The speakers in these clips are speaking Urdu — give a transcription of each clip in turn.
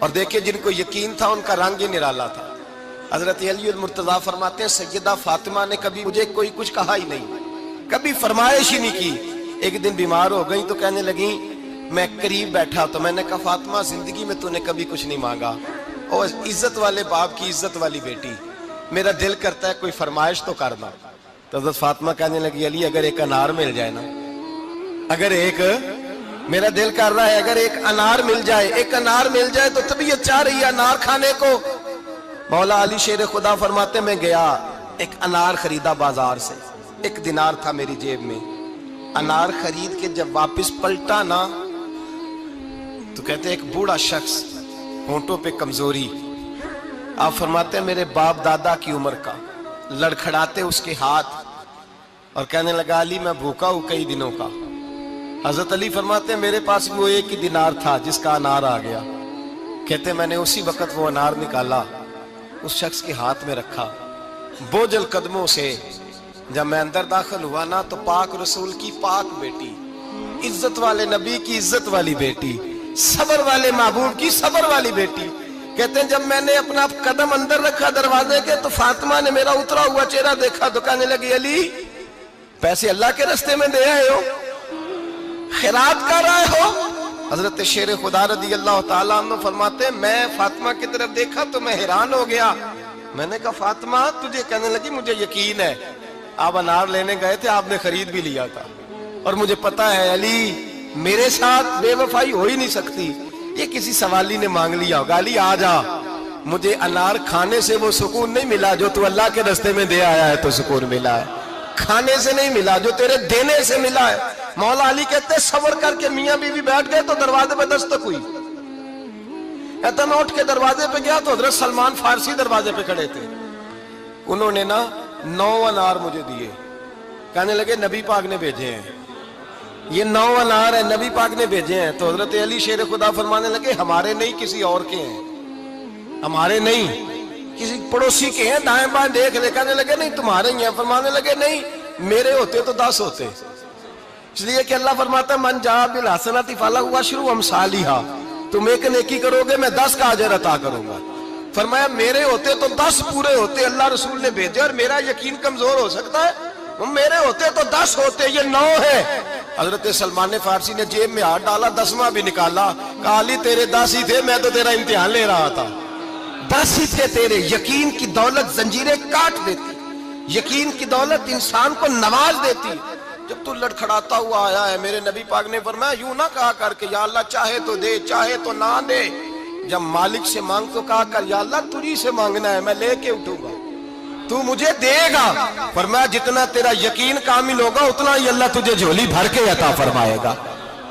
اور دیکھیں جن کو یقین تھا ان کا رنگ ہی نرالا تھا۔ حضرت علی المرتضیٰ فرماتے ہیں سیدہ فاطمہ نے کبھی مجھے کوئی کچھ کہا ہی نہیں، کبھی فرمائش ہی نہیں کی۔ ایک دن بیمار ہو گئی تو کہنے لگیں، میں قریب بیٹھا تو میں نے کہا فاطمہ زندگی میں تو نے کبھی کچھ نہیں مانگا، اور عزت والے باپ کی عزت والی بیٹی، میرا دل کرتا ہے کوئی فرمائش تو کرنا۔ تو حضرت فاطمہ کہنے لگی علی اگر ایک انار مل جائے نا، اگر ایک، میرا دل کر رہا ہے اگر ایک انار مل جائے، ایک انار مل جائے تو طبیعت چاہ رہی ہے انار کھانے کو۔ مولا علی شیر خدا فرماتے میں گیا، ایک انار خریدا بازار سے، 1 دینار تھا میری جیب میں، انار خرید کے جب واپس پلٹا نا تو کہتے ایک بوڑھا شخص، ہونٹوں پہ کمزوری، آپ فرماتے ہیں میرے باپ دادا کی عمر کا، لڑکھڑاتے اس کے ہاتھ اور کہنے لگا علی میں بھوکا ہوں کئی دنوں کا۔ حضرت علی فرماتے ہیں میرے پاس وہ 1 ہی دینار تھا جس کا انار آ گیا۔ کہتے میں نے اسی وقت وہ انار نکالا، اس شخص کے ہاتھ میں رکھا، بوجھل قدموں سے جب میں اندر داخل ہوا نا تو پاک رسول کی پاک بیٹی، عزت والے نبی کی عزت والی بیٹی، صبر والے محبوب کی صبر والی بیٹی، کہتے ہیں جب میں نے اپنا قدم اندر رکھا دروازے کے تو فاطمہ نے میرا اترا ہوا چہرہ دیکھا تو کہنے لگی علی پیسے اللہ کے راستے میں دے آئے ہو، خیرات کر رہے ہو۔ حضرت شیر خدا رضی اللہ تعالیٰ عنہ فرماتے ہیں میں فاطمہ کی طرف دیکھا تو میں حیران ہو گیا، میں نے کہا فاطمہ تجھے، کہنے لگی مجھے یقین ہے آپ انار لینے گئے تھے، آپ نے خرید بھی لیا تھا، اور مجھے پتا ہے علی میرے ساتھ بے وفائی ہو ہی نہیں سکتی، یہ کسی سوالی نے مانگ لیا ہوگا، علی آ جا، مجھے انار کھانے سے وہ سکون نہیں ملا جو تو اللہ کے راستے میں دے آیا ہے تو سکون ملا ہے، کھانے سے نہیں ملا جو تیرے دینے سے ملا ہے۔ مولا علی کہتے صبر کر کے میاں بیوی بیٹھ گئے تو دروازے پہ دستک ہوئی، کہتا میں اٹھ کے دروازے پہ گیا تو حضرت سلمان فارسی دروازے پہ کھڑے تھے، انہوں نے نا 9 انار مجھے دیے، کہنے لگے نبی پاک نے بھیجے ہیں، یہ 9 انار ہیں نبی پاک نے بھیجے ہیں۔ تو حضرت علی شیر خدا فرمانے لگے ہمارے نہیں کسی اور کے ہیں، ہمارے نہیں کسی پڑوسی کے ہیں، دائیں بائیں دیکھ لے، کہنے لگے نہیں تمہارے ہی ہیں، فرمانے لگے نہیں میرے ہوتے تو 10 ہوتے، اس لیے کہ اللہ فرماتا ہے من جاء بالحسنۃ فلہ عشر امثالھا، تم ایک نیکی کرو گے میں 10 کا اجر عطا کروں گا۔ فرمایا میرے ہوتے تو 10 پورے ہوتے، اللہ رسول نے بھیجے اور میرا یقین کمزور ہو سکتا ہے، میرے ہوتے تو 10 ہوتے، یہ 9 ہے۔ حضرت سلمان فارسی نے جیب میں ہاتھ ڈالا، 10واں بھی نکالا، کہا علی تیرے 10 ہی تھے، میں تو تیرا امتحان لے رہا تھا، 10 ہی تھے تیرے۔ یقین کی دولت زنجیریں کاٹ دیتی، یقین کی دولت انسان کو نواز دیتی۔ جب تو لڑکھڑاتا ہوا آیا ہے، میرے نبی پاک نے فرمایا یوں نہ کہا کر کے یا اللہ چاہے تو دے چاہے تو نہ دے، جب مالک سے مانگ تو کہا کر یا اللہ تجھی سے مانگنا ہے میں لے کے اٹھوں گا، تو مجھے دے گا۔ فرمایا جتنا تیرا یقین کامل ہوگا اتنا ہی اللہ تجھے جھولی بھر کے عطا فرمائے گا۔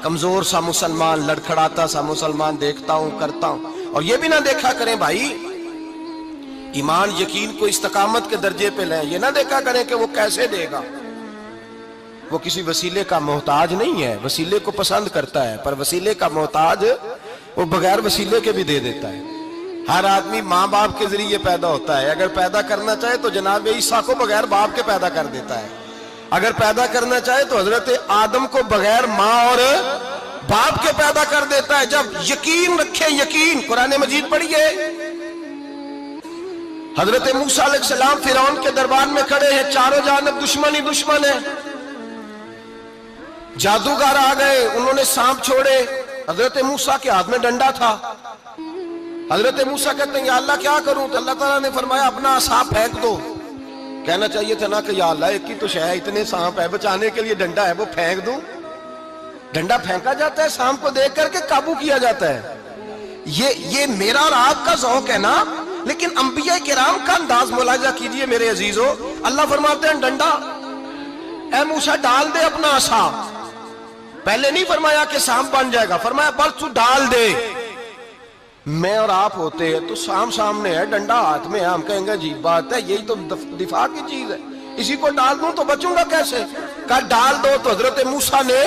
کمزور سا مسلمان، لڑکھڑاتا سا مسلمان دیکھتا ہوں کرتا ہوں، اور یہ بھی نہ دیکھا کریں بھائی ایمان یقین کو استقامت کے درجے پہ لیں، یہ نہ دیکھا کریں کہ وہ کیسے دے گا، وہ کسی وسیلے کا محتاج نہیں ہے، وسیلے کو پسند کرتا ہے، پر وسیلے کا محتاج وہ بغیر وسیلے کے بھی دے دیتا ہے۔ ہر آدمی ماں باپ کے ذریعے پیدا ہوتا ہے، اگر پیدا کرنا چاہے تو جناب عیسیٰ کو بغیر باپ کے پیدا کر دیتا ہے، اگر پیدا کرنا چاہے تو حضرت آدم کو بغیر ماں اور باپ کے پیدا کر دیتا ہے۔ جب یقین رکھے، یقین، قرآن مجید پڑھیے، حضرت موسیٰ علیہ السلام فرعون کے دربار میں کھڑے ہیں، چاروں جانب دشمن ہی دشمن ہے، جادوگر آ گئے، انہوں نے سانپ چھوڑے، حضرت موسیٰ کے ہاتھ میں ڈنڈا تھا، حضرت موسیٰ کہتے ہیں یا اللہ کیا کروں، تو اللہ تعالیٰ نے فرمایا اپنا عصا پھینک دو، کہنا چاہیے تھا نا کہ یا اللہ ایک ہی تو شے ہے، اتنے سانپ ہے، بچانے کے لیے ڈنڈا ہے وہ پھینک دوں، ڈنڈا پھینکا جاتا ہے، سانپ کو دیکھ کر کے قابو کیا جاتا ہے، یہ میرا اور آپ کا ذوق ہے نا، لیکن انبیاء کرام کا انداز ملاحظہ کیجئے میرے عزیزو، اللہ فرماتے ہیں ڈنڈا، اے موسیٰ ڈال دے اپنا عصا، پہلے نہیں فرمایا کہ سانپ بن جائے گا، فرمایا بس تو ڈال دے۔ میں اور آپ ہوتے ہیں تو سام سامنے ہے، ڈنڈا ہاتھ میں ہے، ہم کہیں گے عجیب بات ہے، یہی تو دفاع کی چیز ہے، اسی کو ڈال دوں تو بچوں گا کیسے، کہا ڈال دو، تو حضرت موسیٰ نے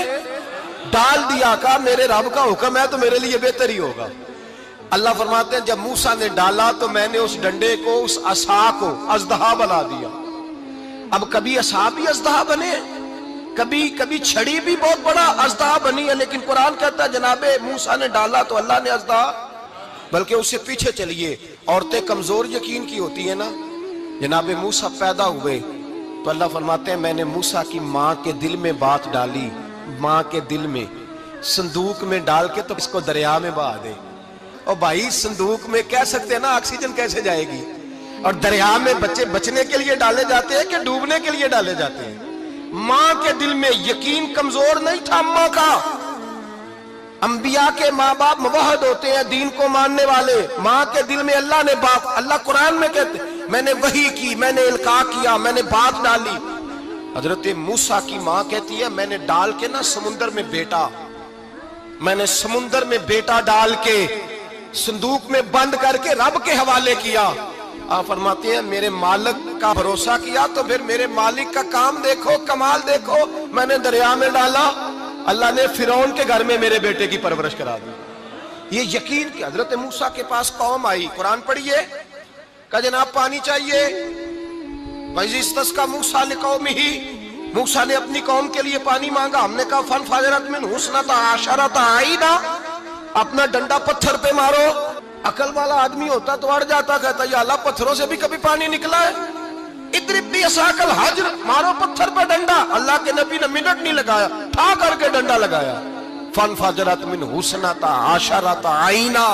ڈال دیا، کہا میرے رب کا حکم ہے تو میرے لیے بہتر ہی ہوگا۔ اللہ فرماتے ہیں جب موسیٰ نے ڈالا تو میں نے اس ڈنڈے کو، اس عصا کو اژدہا بنا دیا۔ اب کبھی عصا بھی اژدہا بنے، کبھی چھڑی بھی بہت بڑا اژدہا بنی ہے، لیکن قرآن کہتا ہے جناب موسیٰ نے ڈالا تو اللہ نے اژدہا بلکہ اس سے پیچھے چلیے، عورتیں کمزور یقین کی ہوتی ہیں نا۔ جناب موسیٰ پیدا ہوئے تو اللہ فرماتے ہیں میں نے موسیٰ کی ماں کے دل میں بات ڈالی، ماں کے دل میں صندوق میں ڈال کے تو اس کو دریا میں بہا دے۔ اور بھائی صندوق میں کہہ سکتے ہیں نا آکسیجن کیسے جائے گی، اور دریا میں بچے بچنے کے لیے ڈالے جاتے ہیں کہ ڈوبنے کے لیے ڈالے جاتے ہیں؟ ماں کے دل میں یقین کمزور نہیں تھا ماں کا۔ انبیاء کے ماں باپ موحد ہوتے ہیں، دین کو ماننے والے۔ ماں کے دل میں اللہ نے بات، اللہ قرآن میں کہتے میں نے وحی کی، میں نے القاء کیا، میں نے بات ڈالی۔ حضرت موسیٰ کی ماں کہتی ہے میں نے ڈال کے نا سمندر میں بیٹا، میں نے سمندر میں بیٹا ڈال کے صندوق میں بند کر کے رب کے حوالے کیا۔ آپ فرماتے ہیں میرے مالک کا بھروسہ کیا تو پھر میرے مالک کا کام دیکھو، کمال دیکھو۔ میں نے دریا میں ڈالا، اللہ نے فرعون کے گھر میں میرے بیٹے کی پرورش کرا دی۔ یہ یقین کہ حضرت موسیٰ کے پاس قوم آئی، قرآن پڑھیے، کہا جناب پانی چاہیے۔ وَإِذِ اسْتَسْقَىٰ مُوسَىٰ لِقَوْمِهِ، موسیٰ نے اپنی قوم کے لیے پانی مانگا۔ ہم نے کہا فَانْفَجَرَتْ مِنْهُ اثْنَتَا عَشَرَةَ عَيْنًا، اپنا ڈنڈا پتھر پہ مارو۔ عقل والا آدمی ہوتا تو اڑ جاتا، کہتا یا اللہ پتھروں سے بھی کبھی پانی نکلا ہے؟ اضرب بعصاک الحجر، مارو پتھر پہ ڈنڈا۔ اللہ کے نبی نے منٹ نہیں لگایا، ٹھا کر کے ڈنڈا لگایا۔ فَانْفَجَرَتْ مِنْهُ اثْنَتَا عَشَرَةَ عَيْنًا،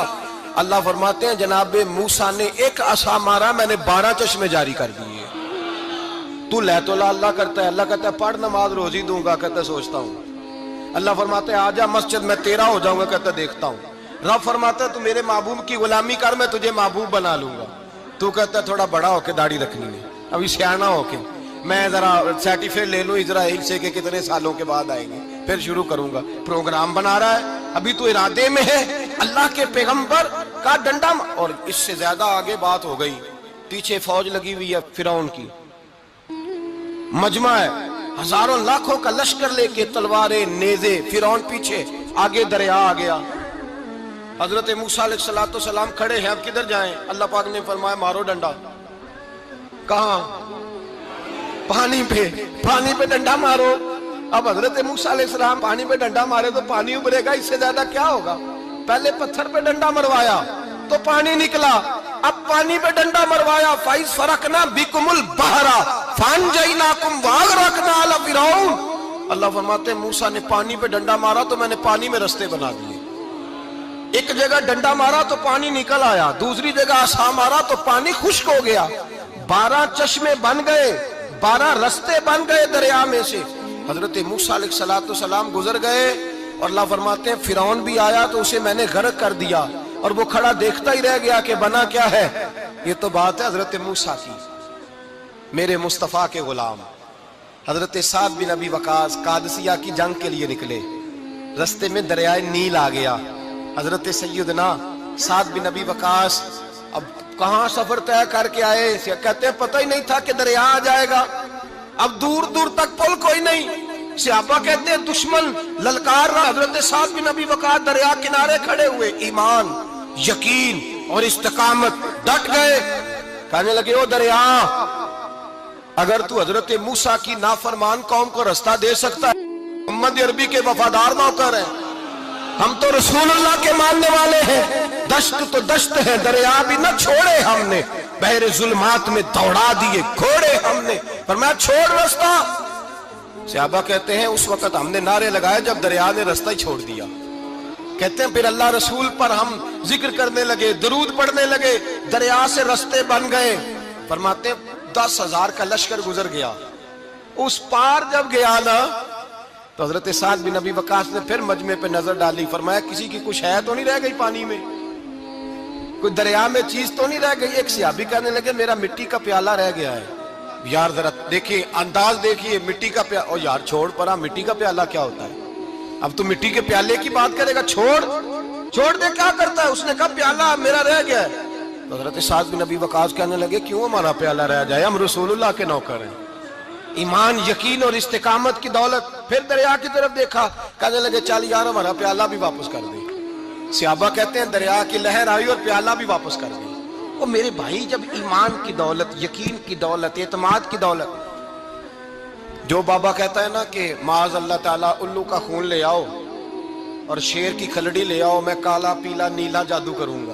اللہ فرماتے ہیں جناب موسیٰ نے ایک عصا مارا، میں نے 12 چشمے جاری کر دیے۔ تو لے تو لا اللہ کرتا ہے، اللہ کہتا ہے پڑھ نماز روزی دوں گا، کہتا ہے سوچتا ہوں۔ اللہ فرماتے ہیں آجا مسجد میں تیرا ہو جاؤں گا، کہتا ہے دیکھتا ہوں۔ رب فرماتا ہے تو میرے محبوب کی غلامی کر، میں تجھے محبوب بنا لوں گا۔ تو کہتا ہے تھوڑا بڑا ہو کے داڑھی رکھنی ہے، ابھی سیانا ہو کے میں ذرا سرٹیفکیٹ لے لوں اسرائیل سے کہ کتنے سالوں کے بعد آئیں گے، پھر شروع کروں گا۔ پروگرام بنا رہا ہے، ابھی تو ارادے میں ہے۔ اللہ کے پیغمبر کا ڈنڈا، اور اس سے زیادہ آگے بات ہو گئی۔ پیچھے فوج لگی ہوئی ہے فرعون کی، مجمع ہے، ہزاروں لاکھوں کا لشکر لے کے، تلواریں نیزے، فرعون پیچھے، آگے دریا آ گیا۔ حضرت موسیٰ علیہ السلام کھڑے ہیں، اب کدھر جائیں؟ اللہ پاک نے فرمایا مارو ڈنڈا۔ کہاں؟ پانی پہ، پانی پہ ڈنڈا مارو۔ اب حضرت موسیٰ علیہ السلام پانی پہ ڈنڈا مارے تو پانی ابھرے گا، اس سے زیادہ کیا ہوگا؟ پہلے پتھر پہ ڈنڈا مروایا تو پانی نکلا، اب پانی پہ ڈنڈا مروایا۔ فَإِذْ فَرَقْنَا بِكُمُ الْبَحْرَ فَأَنْجَيْنَاكُمْ وَأَغْرَقْنَا آلَ فِرْعَوْنَ، اللہ فرماتے ہیں موسیٰ نے پانی پہ ڈنڈا مارا تو میں نے پانی میں رستے بنا دیے۔ ایک جگہ ڈنڈا مارا تو پانی نکل آیا، دوسری جگہ عصا مارا تو پانی خشک ہو گیا۔ 12 چشمے بن گئے، 12 رستے بن گئے دریا میں سے۔ حضرت موسیٰ علیہ السلام گزر گئے، اور اللہ فرماتے ہیں فرعون بھی آیا تو اسے میں نے غرق کر دیا، اور وہ کھڑا دیکھتا ہی رہ گیا کہ بنا کیا ہے۔ یہ تو بات ہے حضرت موسیٰ کی، میرے مصطفیٰ کے غلام۔ حضرت سعد بن ابی وقاص قادسیہ کی جنگ کے لیے نکلے، رستے میں دریائے نیل آ گیا۔ حضرت سیدنا سعد بن ابی وقاص اب کہاں سفر طے کر کے آئے، کہتے ہیں پتہ ہی نہیں تھا کہ دریا آ جائے گا، اب دور دور تک پل کوئی نہیں۔ صحابہ کہتے ہیں دشمن للکار رہا، حضرت سعد بن ابی وقاص دریا کنارے کھڑے ہوئے، ایمان، یقین اور استقامت، ڈٹ گئے۔ کہنے لگے او دریا، اگر تو حضرت موسیٰ کی نافرمان قوم کو رستہ دے سکتا ہے، محمد عربی کے وفادار نوکر ہیں، ہم تو رسول اللہ کے ماننے والے ہیں، دشت تو دشت ہے، دریا بھی نہ چھوڑے ہم نے، بحر ظلمات میں دوڑا دیے گھوڑے ہم نے، فرمایا چھوڑ رستہ۔ صحابہ کہتے ہیں اس وقت ہم نے نعرے لگائے جب دریا نے رستہ ہی چھوڑ دیا۔ کہتے ہیں پھر اللہ رسول پر ہم ذکر کرنے لگے، درود پڑھنے لگے، دریا سے رستے بن گئے۔ فرماتے ہیں 10,000 کا لشکر گزر گیا، اس پار جب گیا نا تو حضرت سعد بن ابی وقاص نے پھر مجمع پہ نظر ڈالی، فرمایا کسی کی کچھ ہے تو نہیں رہ گئی پانی میں، کوئی دریا میں چیز تو نہیں رہ گئی؟ ایک صحابی کہنے لگے میرا مٹی کا پیالہ رہ گیا ہے۔ یار ذرا دیکھیے انداز دیکھیے، مٹی کا پیالہ، اور یار چھوڑ پرا، مٹی کا پیالہ کیا ہوتا ہے؟ اب تو مٹی کے پیالے کی بات کرے گا، چھوڑ دے، کیا کرتا ہے؟ اس نے کہا پیالہ میرا رہ گیا ہے۔ تو حضرت سعد بن ابی وقاص کہنے لگے کیوں ہمارا پیالہ رہ جائے، ہم رسول اللہ کے نوکر ہیں۔ ایمان، یقین اور استقامت کی دولت۔ پھر دریا کی طرف دیکھا، کہنے لگے چل یار ہمارا پیالہ بھی واپس کر دے۔ صحابہ کہتے ہیں دریا کی لہر آئی اور پیالہ بھی واپس کر دی۔ وہ میرے بھائی جب ایمان کی دولت، یقین کی دولت، اعتماد کی دولت، جو بابا کہتا ہے نا کہ معاذ اللہ تعالیٰ الو کا خون لے آؤ اور شیر کی کھلڑی لے آؤ، میں کالا پیلا نیلا جادو کروں گا،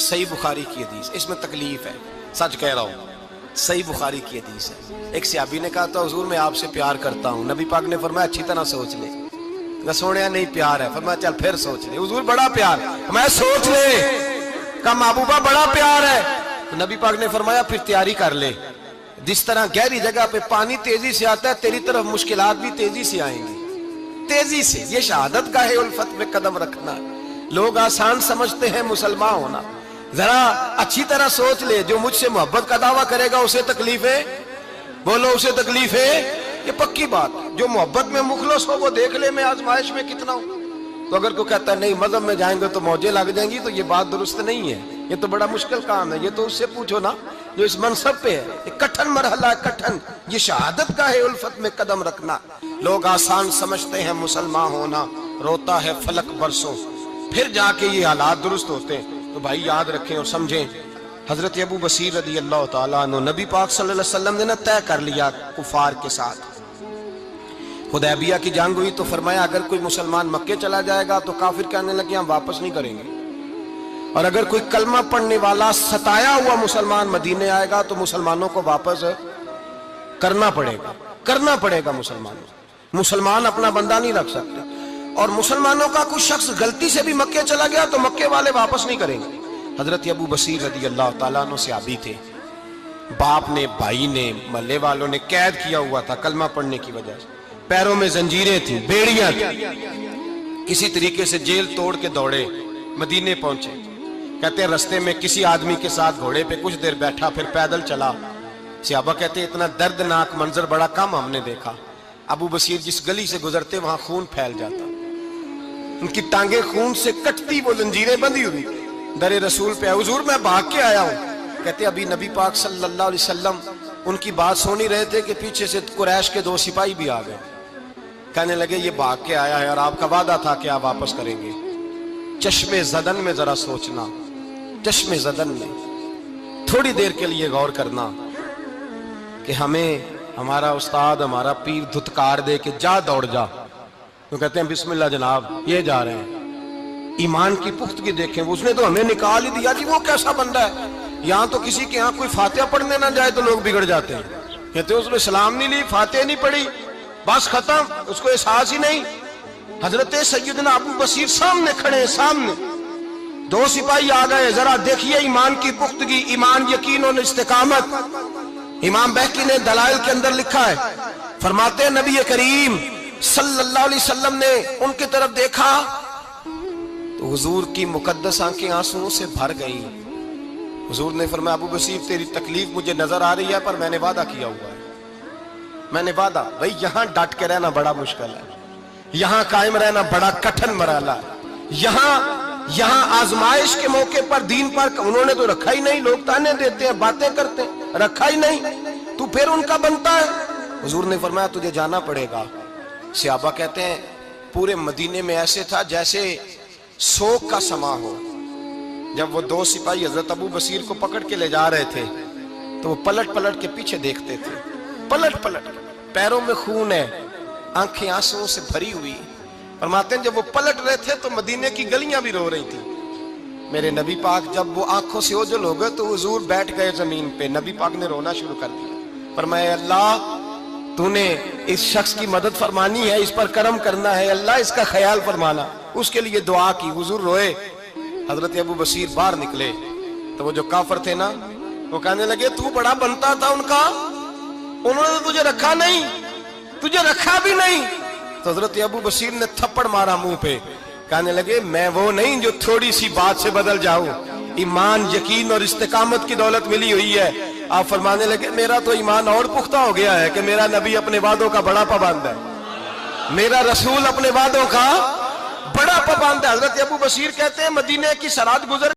صحیح بخاری کی حدیث، اس میں تکلیف ہے، سچ کہہ رہا ہوں، صحیح بخاری کی حدیث ہے۔ ایک صحابی نے کہا تھا حضور میں آپ سے پیار کرتا ہوں، نبی پاک نے فرمایا اچھی طرح سوچ لے۔ کہا سونے نہیں پیار ہے، فرمایا چل پھر سوچ لے۔ حضور بڑا پیار، میں سوچ لے۔ کہا محبوبہ بڑا پیار ہے، تو نبی پاک نے فرمایا پھر تیاری کر لے، جس طرح گہری جگہ پہ پانی تیزی سے آتا ہے تیری طرف مشکلات بھی تیزی سے آئیں گی، تیزی سے۔ یہ شہادت کا ہے الفت میں قدم رکھنا۔ لوگ آسان سمجھتے ہیں مسلمان ہونا، ذرا اچھی طرح سوچ لے، جو مجھ سے محبت کا دعویٰ کرے گا اسے تکلیف ہے، بولو اسے تکلیف ہے، یہ پکی بات۔ جو محبت میں مخلص ہو وہ دیکھ لے میں آزمائش میں کتنا ہوں۔ تو اگر کوئی کہتا ہے نہیں مذہب میں جائیں گے تو موجیں لگ جائیں گی، تو یہ بات درست نہیں ہے، یہ تو بڑا مشکل کام ہے۔ یہ تو اس سے پوچھو نا جو اس منصب پہ ہے، یہ کٹھن مرحلہ ہے، کٹھن۔ یہ شہادت کا ہے الفت میں قدم رکھنا۔ لوگ آسان سمجھتے ہیں مسلمان ہونا، روتا ہے فلک برسوں، پھر جا کے یہ حالات درست ہوتے ہیں۔ تو بھائی یاد رکھیں اور سمجھیں، حضرت ابو بصیر رضی اللہ تعالیٰ عنہ، نبی پاک صلی اللہ علیہ وسلم نے طے کر لیا کفار کے ساتھ، حدیبیہ کی جنگ ہوئی تو فرمایا اگر کوئی مسلمان مکے چلا جائے گا تو کافر کہنے لگے ہم واپس نہیں کریں گے، اور اگر کوئی کلمہ پڑھنے والا ستایا ہوا مسلمان مدینے آئے گا تو مسلمانوں کو واپس کرنا پڑے گا مسلمان اپنا بندہ نہیں رکھ سکتے۔ اور مسلمانوں کا کوئی شخص غلطی سے بھی مکے چلا گیا تو مکے والے واپس نہیں کریں گے۔ حضرت ابو بصیر رضی اللہ تعالیٰ عنہ صحابی تھے، باپ نے، بھائی نے، محلے والوں نے قید کیا ہوا تھا کلمہ پڑھنے کی وجہ سے، پیروں میں زنجیریں تھیں، بیڑیاں تھیں، کسی طریقے سے جیل توڑ کے دوڑے مدینے پہنچے۔ کہتے ہیں رستے میں کسی آدمی کے ساتھ گھوڑے پہ کچھ دیر بیٹھا پھر پیدل چلا۔ صحابہ کہتے ہیں اتنا دردناک منظر بڑا کم ہم نے دیکھا۔ ابو بصیر جس گلی سے گزرتے وہاں خون پھیل جاتا، ان کی ٹانگیں خون سے کٹتی، وہ زنجیریں بندھی ہوئی، در رسول پہ حضور میں بھاگ کے آیا ہوں۔ کہتے ابھی نبی پاک صلی اللہ علیہ وسلم ان کی بات سن ہی رہے تھے کہ پیچھے سے قریش کے 2 سپاہی بھی آ گئے، کہنے لگے یہ بھاگ کے آیا ہے اور آپ کا وعدہ تھا کہ آپ واپس کریں گے۔ چشم زدن میں ذرا سوچنا، چشم زدن میں تھوڑی دیر کے لیے غور کرنا کہ ہمیں ہمارا استاد، ہمارا پیر دھتکار دے کہ جا دوڑ جا، تو کہتے ہیں بسم اللہ جناب یہ جا رہے ہیں۔ ایمان کی پختگی دیکھیں، اس نے تو ہمیں نکال ہی دیا جی، وہ کیسا بندہ ہے۔ یہاں تو کسی کے یہاں کوئی فاتحہ پڑھنے نہ جائے تو لوگ بگڑ جاتے ہیں، کہتے ہیں اس نے سلام نہیں لی، فاتحہ نہیں پڑھی، بس ختم، اس کو احساس ہی نہیں۔ حضرت سیدنا ابو بصیر سامنے کھڑے، سامنے 2 سپاہی آ گئے، ذرا دیکھیے ایمان کی پختگی، ایمان، یقین اور استقامت۔ امام بہقی نے دلائل کے اندر لکھا ہے، فرماتے ہیں نبی کریم صلی اللہ علیہ وسلم نے ان کی طرف دیکھا تو حضور کی مقدس آنکھیں آنسوؤں سے بھر گئیں۔ حضور نے فرمایا ابو بصیر تیری تکلیف مجھے نظر آ رہی ہے پر میں نے وعدہ کیا ہوا ہے، میں نے وعدہ۔ بھئی یہاں ڈٹ کے رہنا بڑا مشکل ہے، یہاں قائم رہنا بڑا کٹھن مرحلہ ہے۔ یہاں آزمائش کے موقع پر دین پر انہوں نے تو رکھا ہی نہیں، لوگ تانے دیتے ہیں، باتیں کرتے ہیں، رکھا ہی نہیں، تو پھر ان کا بنتا ہے۔ حضور نے فرمایا تجھے جانا پڑے گا۔ صحابہ کہتے ہیں پورے مدینے میں ایسے تھا جیسے سوگ کا سما ہو۔ جب وہ 2 سپاہی حضرت ابو بصیر کو پکڑ کے لے جا رہے تھے تو وہ پلٹ پلٹ کے پیچھے دیکھتے تھے، پلٹ پلٹ کے، پیروں میں خون ہے، آنکھیں آنسوؤں سے بھری ہوئی۔ فرماتے ہیں جب وہ پلٹ رہے تھے تو مدینے کی گلیاں بھی رو رہی تھی۔ میرے نبی پاک جب وہ آنکھوں سے اوجھل ہو گئے تو حضور بیٹھ گئے زمین پہ، نبی پاک نے رونا شروع کر دیا۔ فرمایا اللہ تو نے اس شخص کی مدد فرمانی ہے، اس پر کرم کرنا ہے، اللہ اس کا خیال فرمانا، اس کے لیے دعا کی۔ حضور روئے۔ حضرت ابو بصیر باہر نکلے تو وہ جو کافر تھے نا وہ کہنے لگے تو بڑا بنتا تھا ان کا، انہوں نے تجھے رکھا نہیں، تجھے رکھا بھی نہیں۔ تو حضرت ابو بصیر نے تھپڑ مارا منہ پہ، کہنے لگے میں وہ نہیں جو تھوڑی سی بات سے بدل جاؤں، ایمان، یقین اور استقامت کی دولت ملی ہوئی ہے۔ آپ فرمانے لگے میرا تو ایمان اور پختہ ہو گیا ہے کہ میرا نبی اپنے وعدوں کا بڑا پابند ہے، میرا رسول اپنے وعدوں کا بڑا پابند ہے۔ حضرت ابو بصیر کہتے ہیں مدینے کی سرحد گزر